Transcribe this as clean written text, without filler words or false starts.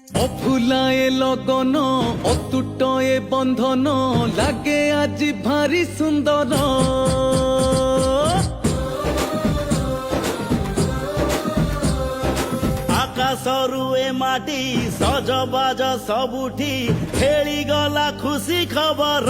অফুলায়ে লগন অতুটয়ে বন্ধন লাগে আজি ভারি সুন্দর আকাশরু এ মাটি সজবাজ সবুঠি খেলি গলা খুশি খবর